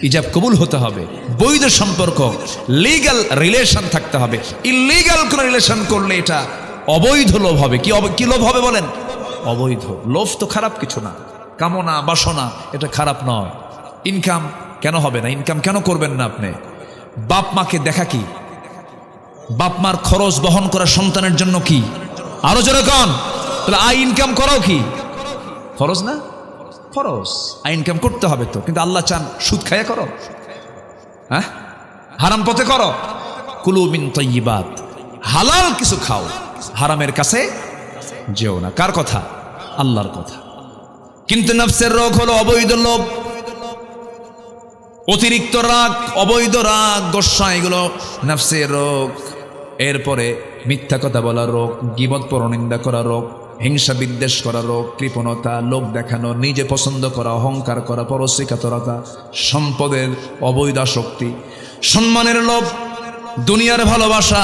ইজাব কবুল হতে হবে, বৈধ সম্পর্ক, লিগ্যাল রিলেশন থাকতে হবে। ইলিগ্যাল কোন রিলেশন করলে এটা অবৈধ লোভ হবে। কি লোভ হবে বলেন? অবৈধ লোভ। তো খারাপ কিছু না, কামনা বাসনা এটা খারাপ নয়। ইনকাম কেন হবে না? ইনকাম কেন করবেন না আপনি? বাপ মাকে দেখা কি? বাপ মার খরচ বহন করা সন্তানের জন্য কি? আরো জোরে কন। তাহলে আই ইনকাম করাও কি ফরজ না? ফরজ। আই ইনকাম করতে হবে তো, কিন্তু আল্লাহ চান সুদ খায়া করো, হ্যাঁ, হারাম পথে করো। কুলু মিন তাইয়্যিবাত, হালাল কিছু খাও, হারামের কাছে যেও না। কার কথা? আল্লাহর কথা। কিন্তু নফসের রোগ হলো অবৈধ লোভ, অতিরিক্ত রাগ, অবৈধ রাগ, গোসা, এগুলো নফসের রোগ। এরপরে মিথ্যা কথা বলা রোগ, গীবত পরনিন্দা করা রোগ, হিংসা বিদ্বেষ করা রোগ, কৃপণতা, লোক দেখানো, নিজে পছন্দ করা, অহংকার করা, পরশ্রীকাতরতা, সম্পদের অবৈধ শক্তি, সম্মানের লোভ, দুনিয়ার ভালোবাসা,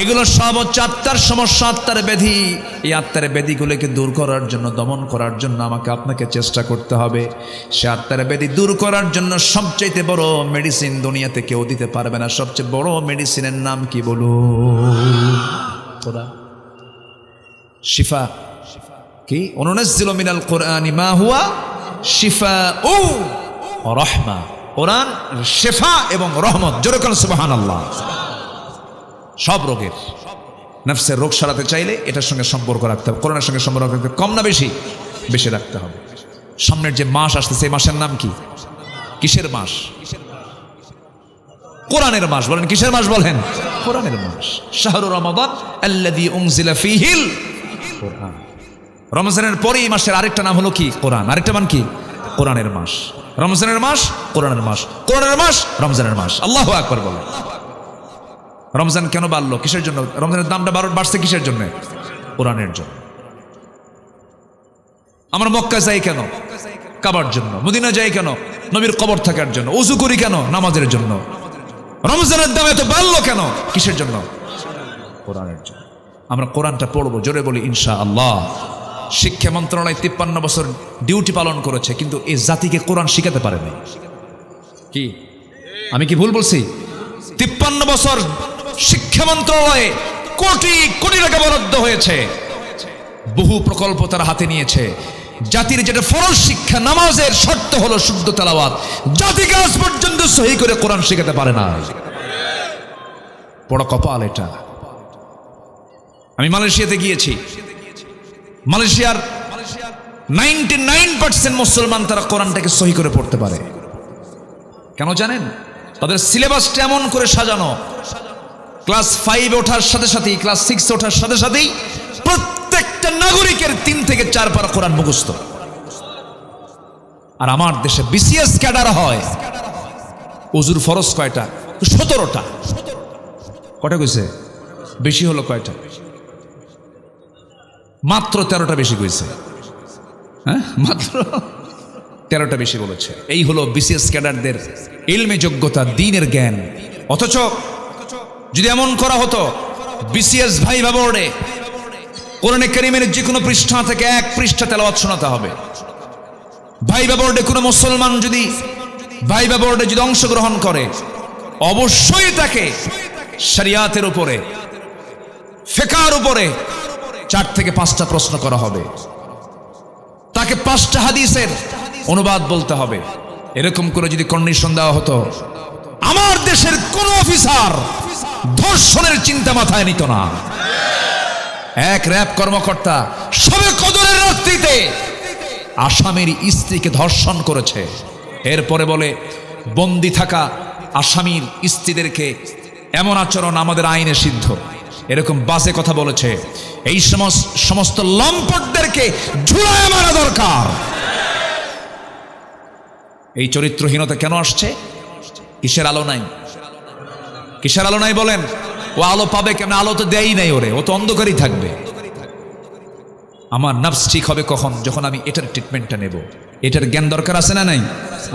এগুলো সব হচ্ছে আত্মার সমস্যা, আত্মার ব্যাধি। এই আত্মার ব্যাধিগুলোকে দূর করার জন্য, দমন করার জন্য আমাকে আপনাকে চেষ্টা করতে হবে। সে আত্মার ব্যাধি দূর করার জন্য সবচেয়ে বড় মেডিসিন দুনিয়াতে কেউ দিতে পারবে না। সবচেয়ে বড় মেডিসিনের নাম কি বলুন? কোরআন। শিফা কি? অনুনাজ্জিলু মিনাল কোরআনি মা হুয়া শিফাউ ওয়া রাহমা। কোরআন শিফা এবং রহমত। জোরে বলেন সুবহানাল্লাহ। সব রোগের, নফসের রোগ সারাতে চাইলে এটার সঙ্গে সম্পর্ক রাখতে হবে, কোরআনের সঙ্গে সম্পর্ক রাখতে হবে। কম না বেশি? বেশি রাখতে হবে। সামনের যে মাস আসতেছে, এই মাসের নাম কি? কিসের মাস? কোরআনের মাস। বলেন কিসের মাস? বলেন কোরআনের মাস। শাহরু রমাদান আল্লাযী উনজিলা ফীহিল কোরআন। রমজানের পরে এই মাসের আরেকটা নাম হলো কি? কোরআন। আরেকটা মান কি? কোরআনের মাস। রমজানের মাস, কোরআনের মাস, কোরআনের মাস, রমজানের মাস। আল্লাহু আকবার বলেন। রমজান কেন বাড়লো? কিসের জন্য? রমজানের দামটা বাড়ছে কিসের জন্য? কোরআনের জন্য। আমরা মক্কা যাই কেন? কাবার জন্য। মদিনা যাই কেন? নবীর কবর থাকার জন্য। ওযু করি কেন? নামাজের জন্য। রমজানের দাম এত বাড়লো কেন? কিসের জন্য? কোরআনের জন্য। আমরা কোরআনটা পড়বো, জোরে বলি ইনশাআল্লাহ। শিক্ষা মন্ত্রণালয় 53 বছর ডিউটি পালন করেছে, কিন্তু এই জাতিকে কোরআন শিখাতে পারেনি। কি আমি কি ভুল বলছি? 53 বছর শিক্ষা মন্ত্রণালয়ে কোটি কোটি টাকা বরাদ্দ হয়েছে, বহু প্রকল্প তারা হাতে নিয়েছে। জাতির যেটা ফরজ শিক্ষা, নামাজের শর্ত হলো শুদ্ধ তেলাওয়াত, জাতিকে আজ পর্যন্ত সহি করে কোরআন শিখাতে পারে না। বড় কপাল এটা। আমি মালয়েশিয়াতে গিয়েছি। মালয়েশিয়ার 99% মুসলমান তারা কোরআনটাকে সহি করে পড়তে পারে। কেন জানেন? তাদের সিলেবাসটা এমন করে সাজানো, ক্লাস 5 ওঠার সাথে সাথেই, ক্লাস 6 ওঠার সাথে সাথেই প্রত্যেকটা নাগরিকের 3 থেকে 4 পারা কোরআন মুখস্থ। আর আমার দেশে বিসিএস ক্যাডার হয়। ওযুর ফরজ কয়টা? 17টা। কয়টা কইছে? বেশি হলো কয়টা? মাত্র 13টা বেশি কইছে। হ্যাঁ, মাত্র 13টা বেশি বলেছে। এই হলো বিসিএস ক্যাডারদের ইলমে যোগ্যতা, দ্বীনের জ্ঞান। অথচ যদি এমন করা হতো, বিসিএস ভাইভা বোর্ডে কোরআনে কারীমের যে কোনো পৃষ্ঠা থেকে 1 পৃষ্ঠা তেলাওয়াত শোনাতে হবে। ভাইভা বোর্ডে কোনো মুসলমান যদি ভাইভা বোর্ডে যদি অংশগ্রহণ করে, অবশ্যই তাকে শরিয়াতের উপরে, ফিকহের উপরে 4 থেকে 5টা প্রশ্ন করা হবে। তাকে 5টা হাদিসের অনুবাদ বলতে হবে। এরকম করে যদি কন্ডিশন দেওয়া হতো, আমার দেশের কোন অফিসার ধর্ষণের চিন্তা মাথায় নিত না। এক র‍্যাব কর্মকর্তা শবে কদরের রাত্রিতে আসামির স্ত্রীকে ধর্ষণ করেছে। এরপরে বলে, বন্দী থাকা আসামির স্ত্রীদেরকে এমন আচরণ আমাদের আইনে সিদ্ধ। এরকম বাজে কথা বলেছে। এই সমস্ত লম্পটদেরকে ঝুলায় মারা দরকার। এই চরিত্রহীনতা কেন আসছে? কিসের আলো নাই? কিসের আলো নাই বলেন? ও আলো পাবে কেন? আলো তো দেয়ই নাই ওরে, ও তো অন্ধকারই থাকবে। আমার নফস ঠিক হবে কখন? যখন আমি এটার ট্রিটমেন্টটা নেব। এটার জ্ঞান দরকার আছে না নাই?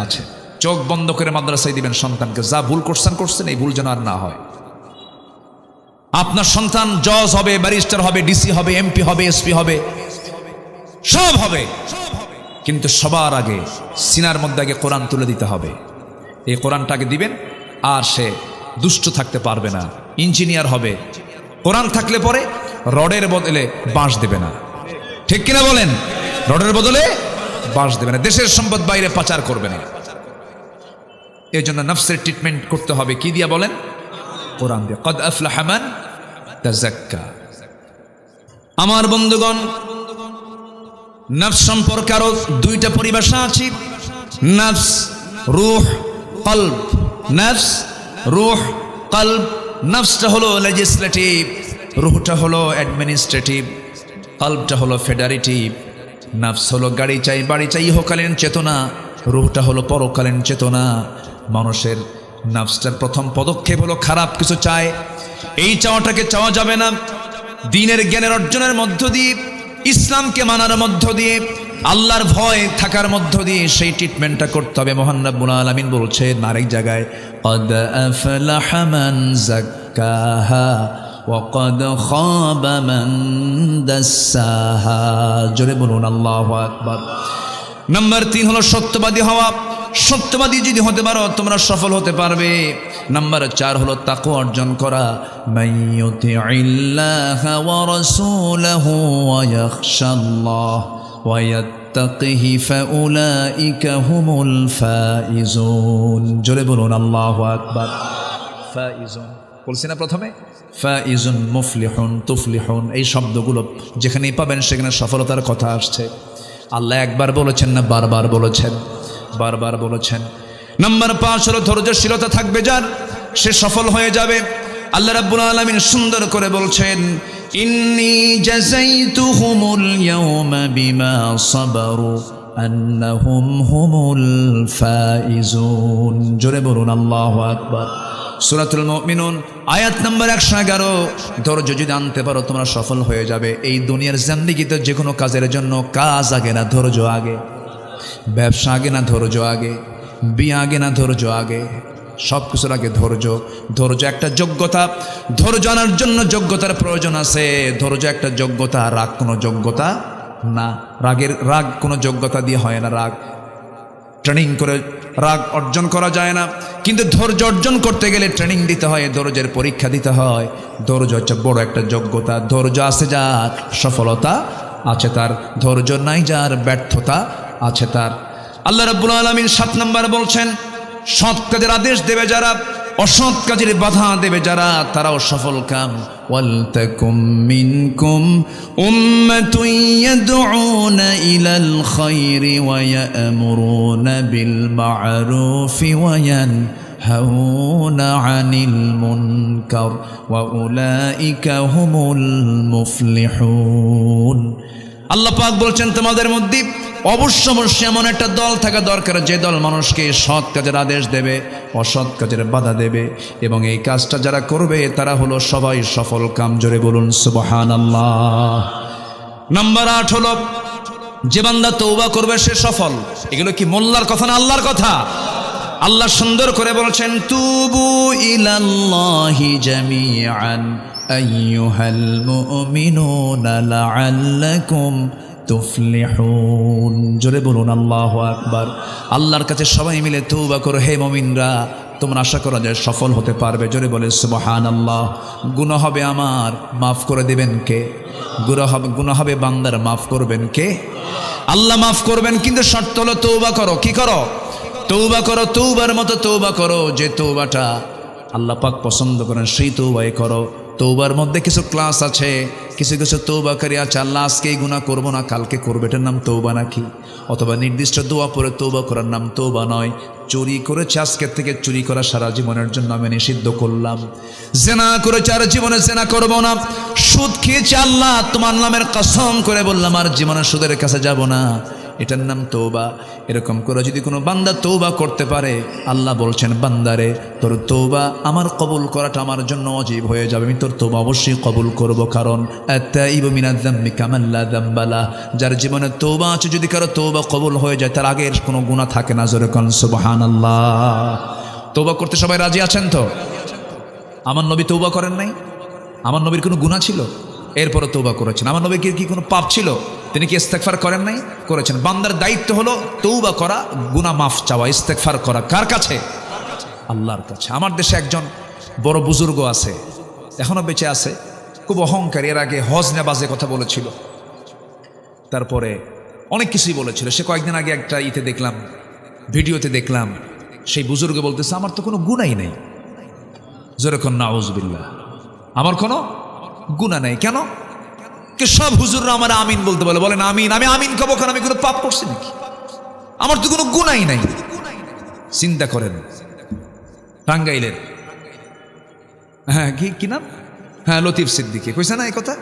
আছে। চোখ বন্ধ করে মাদ্রাসায় দিবেন সন্তানকে, যা ভুল করছেন এই ভুল যেন আর না হয়। আপনার সন্তান জজ হবে, ব্যারিস্টার হবে, ডিসি হবে, এমপি হবে, এসপি হবে, সব হবে, কিন্তু সবার আগে সিনার মধ্যে আগে কোরআন তুলে দিতে হবে। এই কোরআনটাকে দিবেন, আর সে দুষ্ট থাকতে পারবে না, ইঞ্জিনিয়ার হবে। কোরআন থাকলে পরে রডের বদলে বাঁশ দেবে না, ঠিক কিনা বলেন? রডের বদলে বাঁশ দেবে না, দেশের সম্পদ বাইরে পাচার করবে না। এই জন্য নফসের ট্রিটমেন্ট করতে হবে কি দিয়া বলেন? কোরআন দিয়ে। কদ আফলাহা মান তাযাক্কা। আমার বন্ধুগণ, নফস সম্পর্কে আরো দুইটা পরিভাষা আছে, নফস, রূহ, কলব। নফস, রূহ, কলব। নফসটা হলো লেজিসলেটিভ, রূহটা হলো অ্যাডমিনিস্ট্রেটিভ, কলবটা হলো ফেডারেটিভ। নফস হলো গাড়ি চাই বাড়ি চাই ইহকালীন চেতনা, রূহটা হলো পরকালীন চেতনা। মানুষের নফসটার প্রথম পদক্ষেপ হলো খারাপ কিছু চায়। এই চাওয়াটাকে চাওয়া যাবে না। দ্বীনের জ্ঞানের অর্জনের মধ্য দিয়ে, ইসলামকে মানার মধ্য দিয়ে, আল্লাহর ভয় থাকার মধ্য দিয়ে সেই ট্রিটমেন্টটা করতে হবে। মহান রব্বুল আলামিন বলছেন আরেক জায়গায়, কদ আফলাহা মান যাক্কাহা ওয়া কদ খাবা মান দাসসাহা। জোরে বলুন আল্লাহু আকবার। নাম্বার 3 হলো সত্যবাদী হওয়া। সত্যবাদী যদি হতে পারো তোমরা সফল হতে পারবে। নাম্বার 4 হলো তাকওয়া অর্জন করা। মাইয়ুতিইল্লাহা ওয়া রাসূলাহু ওয়া ইয়াখশাল্লাহ ওয়া ইয়াত্তাকিহি ফাউলাইকা হুমুল ফাইজুন। জোরে বলুন আল্লাহু আকবার। ফাইজুন বলছি না প্রথমে? ফাইজুন, মুফলিহুন, তুফলিহুন, এই শব্দগুলো যেখানেই পাবেন সেখানে সফলতার কথা আসছে। আল্লাহ একবার বলেছেন না বারবার বলেছেন? বারবার বলেছেন। নাম্বার 5 হলো ধৈর্যশীলতা থাকবে যার, সে সফল হয়ে যাবে। আল্লাহ রাব্বুল আলামিন সুন্দর করে বলছেন, ইন্নী জাযাইতুহুমুল ইয়াওমা বিমা সাবারু আন্নাহুম হুমুল ফাইজুন। জোরে বলুন আল্লাহু আকবার। সূরাতুল মুমিনুন আয়াত নাম্বার 111। ধৈর্য যদি আনতে পারো তোমরা সফল হয়ে যাবে। এই দুনিয়ার জিন্দেগিতে যে কোনো কাজের জন্য কাজ আগে না ধৈর্য আগে, ব্যবসা আগে না ধৈর্য আগে, বিয়ে আগে না ধৈর্য আগে, সব কিছুর আগে ধৈর্য। ধৈর্য একটা যোগ্যতা, ধৈর্য আনার জন্য যোগ্যতার প্রয়োজন আছে। ধৈর্য একটা যোগ্যতা, রাগ কোনো যোগ্যতা না। রাগ কোনো যোগ্যতা দিয়ে হয় না। রাগ ট্রেনিং করে রাগ অর্জন করা যায় না, কিন্তু ধৈর্য অর্জন করতে গেলে ট্রেনিং দিতে হয়, ধৈর্যের পরীক্ষা দিতে হয়। ধৈর্য হচ্ছে বড় একটা যোগ্যতা। ধৈর্য আছে যার সফলতা আছে তার, ধৈর্য নাই যার ব্যর্থতা আছে তার। আল্লাহ রাব্বুল আলামিন 7 নম্বর বলছেন, সৎ কাজের আদেশ দেবে যারা, অসৎ কাজের বাধা দেবে যারা, তারাও সফল কাম। ওয়ালতাকুম মিনকুম উম্মাতুন ইয়াদউনা ইলাল খায়রি ওয়া ইয়া'মুরুনা বিল মা'রুফি ওয়া ইয়ানহাউনা আনিল মুনকার ওয়া উলাইকা হুমুল মুফলিহুন। আল্লাহ পাক বলছেন, তোমাদের মধ্যে অবশ্যই এমন একটা দল থাকা দরকার যে দল মানুষকে সৎ কাজের আদেশ দেবে, অসৎ কাজের বাধা দেবে, এবং এই কাজটা যারা করবে তারা হলো সবাই সফল কাম। জোরে বলুন সুবহানাল্লাহ। নাম্বার 8 হলো যে বান্দা তওবা করবে সে সফল। এগুলো কি মোল্লার কথা না আল্লাহর কথা? আল্লাহ সুন্দর করে বলছেন, তুবু ইলাল্লাহি জামিআন আইয়ুহাল মুমিনুনা লাআল্লাকুম তুফলিহুন। জোরে বলুন আল্লাহু আকবার। আল্লাহর কাছে সবাই মিলে তওবা করো হে মুমিনরা, তোমরা আশা করো যে সফল হতে পারবে। জোরে বলে সুবহানাল্লাহ। গুনাহ হবে আমার, মাফ করে দিবেন কে? গুনাহ হবে বান্দার, মাফ করবেন কে? আল্লাহ মাফ করবেন, কিন্তু শর্ত হলো তওবা করো। কি করো? তওবা করো। তওবার মতো তওবা করো, যে তওবাটা আল্লাহ পাক পছন্দ করেন সেই তওবাই করো। তওবার মধ্যে কিছু ক্লাস আছে, কিছু কিছু তওবাকারী আছে, আল্লাহ আজকে এই গুনাহ করবো না কালকে করবে, এটার নাম তওবা নাকি? অথবা নির্দিষ্ট দোয়া পড়ে তওবা করার নাম তওবা নয়। চুরি করেছে, আজকের থেকে চুরি করা সারা জীবনের জন্য আমি নিষিদ্ধ করলাম। জেনা করেছে, আর জীবনে জেনা করবো না। সুদ খেয়েছে, আল্লাহ তোমার নামের কসম করে বললাম আর জীবনে সুদের কাছে যাব না, এটার নাম তওবা। এরকম করে যদি কোনো বান্দা তওবা করতে পারে, আল্লাহ বলছেন, বান্দারে তোর তওবা আমার কবুল করাটা আমার জন্য ওয়াজিব হয়ে যাবে। আমি তোর তওবা অবশ্যই কবুল করব, কারণ আত-তাইবু মিনায-যামবি কামান লা যামবা লাহ। যার জীবনে তওবা আছে, যদি কারো তওবা কবুল হয়ে যায় তার আগের কোনো গুনাহ থাকে না। জোরে কোন সুবহানাল্লাহ। তওবা করতে সবাই রাজি আছেন তো? আমার নবী তওবা করেন নাই? আমার নবীর কোনো গুনাহ ছিল? এরপরও তওবা করেছেন। আমার নবীর কি কোনো পাপ ছিল? তিনি কি ইস্তেগফার করেন নাই? করেছেন। বান্দার দায়িত্ব হলো তওবা করা, গুনাহ মাফ চাওয়া, ইস্তেগফার করা। কার কাছে? আল্লাহর কাছে। আমার দেশে একজন বড় বুজুর্গ আছে, এখনো বেঁচে আছে, খুব অহংকারী। এর আগে হজ নেবাজে কথা বলেছিল, তারপরে অনেক কিছুই বলেছিল। সে কয়েকদিন আগে একটা দেখলাম, ভিডিওতে দেখলাম, সেই বুজুর্গ বলতেছে আমার তো কোনো গুনাই নেই। যেরকম নাউজুবিল্লাহ, আমার কোনো গুনাহ নেই। কেন? কে সব হুজুররা আমার আমিন বলতে বলে, বলেন আমিন। আমি আমিন কব কেন? আমি কোনো পাপ করছি নাকি? আমার তো কোনো গুনাই নাই। চিন্তা করেন, টাঙ্গাইলের, হ্যাঁ কি নাম, হ্যাঁ লতিফ সিদ্দিকী কইছে না এই কথা,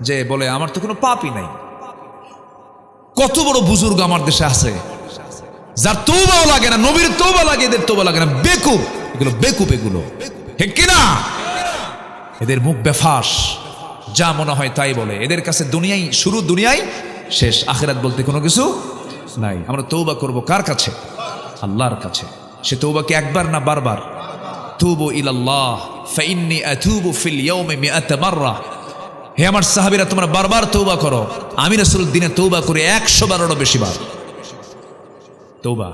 যে বলে আমার তো কোনো পাপই নাই। কত বড় বুজুর্গ আমার দেশে আছে যার তওবাও লাগে না, নবীর তওবা লাগে, এদের তওবা লাগে না। বেকুব এগুলো, বেকুব এগুলো, ঠিক কিনা? এদের মুখ বেফাস, যা মনে হয় তাই বলে। এদের কাছে দুনিয়াই শুরু, দুনিয়াই শেষ, আখিরাত বলতে কোনো কিছু নাই। আমরা তওবা করব কার কাছে? আল্লাহর কাছে। সে তওবা কি একবার না বারবার? তুবু ইলাল্লাহ ফাইন্নী আতুবু ফিল ইয়াউমি মিআত মাররা। হে আমার সাহাবীরা, তোমরা বারবার তওবা করো। আমি রাসূল দিনে তওবা করি 100 বারেরও বেশি বার। তওবা,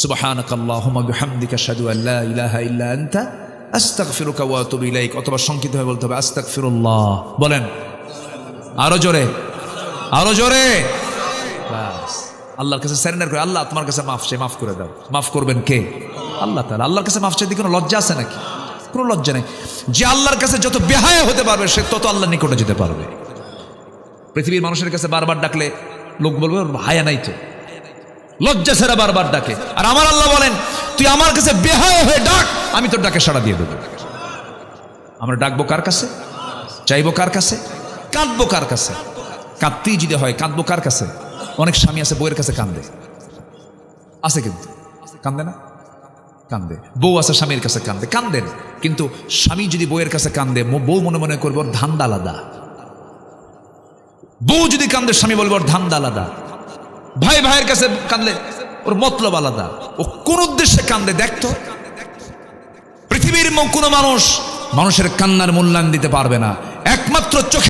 সুবহানাকাল্লাহুম্মা বিহামদিকা আশহাদু আল লা ইলাহা ইল্লা আনতা আস্তাগফিরুকা ওয়া আতুবু ইলাইক। অথবা সংক্ষিপ্ত হয়ে বলতে হবে আস্তাগফিরুল্লাহ। বলেন আরো জোরে, আরো জোরে। বাস, আল্লাহর কাছে সারেন্ডার করে, আল্লাহ তোমার কাছে মাফ চাই, মাফ করে দাও। মাফ করবেন কে? আল্লাহ তাআলা। আল্লাহর কাছে মাফ চাইতে কোনো লজ্জা আছে নাকি? কোনো লজ্জা নেই। যে আল্লাহর কাছে যত বেহায়া হতে পারবে, সে তত আল্লাহর নিকটে যেতে পারবে। পৃথিবীর মানুষের কাছে বারবার ডাকলে লোক বলবে হায়া নাই তো, লজ্জা ছাড়া বারবার ডাকে। আর আমার আল্লাহ বলেন, তুই আমার কাছে বেহায়া হয়ে ডাক, আমি তোর ডাকে সাড়া দিয়ে দেবো। আমরা ডাকবো কার কাছে? চাইবো কার কাছে? কাঁদবো কার কাছে? কাঁদতেই যদি হয় কাঁদবো কার কাছে? অনেক স্বামী আছে বউয়ের কাছে কান্দে, আছে কিন্তু কান্দে না? কান্দে। বউ আছে স্বামীর কাছে কান্দে, কান্দেন। কিন্তু স্বামী যদি বউয়ের কাছে কান্দে, বউ মনে মনে করবে ওর ধান্দা আলাদা। বউ যদি কান্দে, স্বামী বলবে ওর ধান্দা আলাদা। ভাই ভাইয়ের কাছে কান্দলে ওর মতলব আলাদা। ও কোন উদ্দেশ্যে কান্দে দেখতো? পৃথিবীর কোনো মানুষের কান্নার মূল্যায়ন দিতে পারবে না, একমাত্র চোখে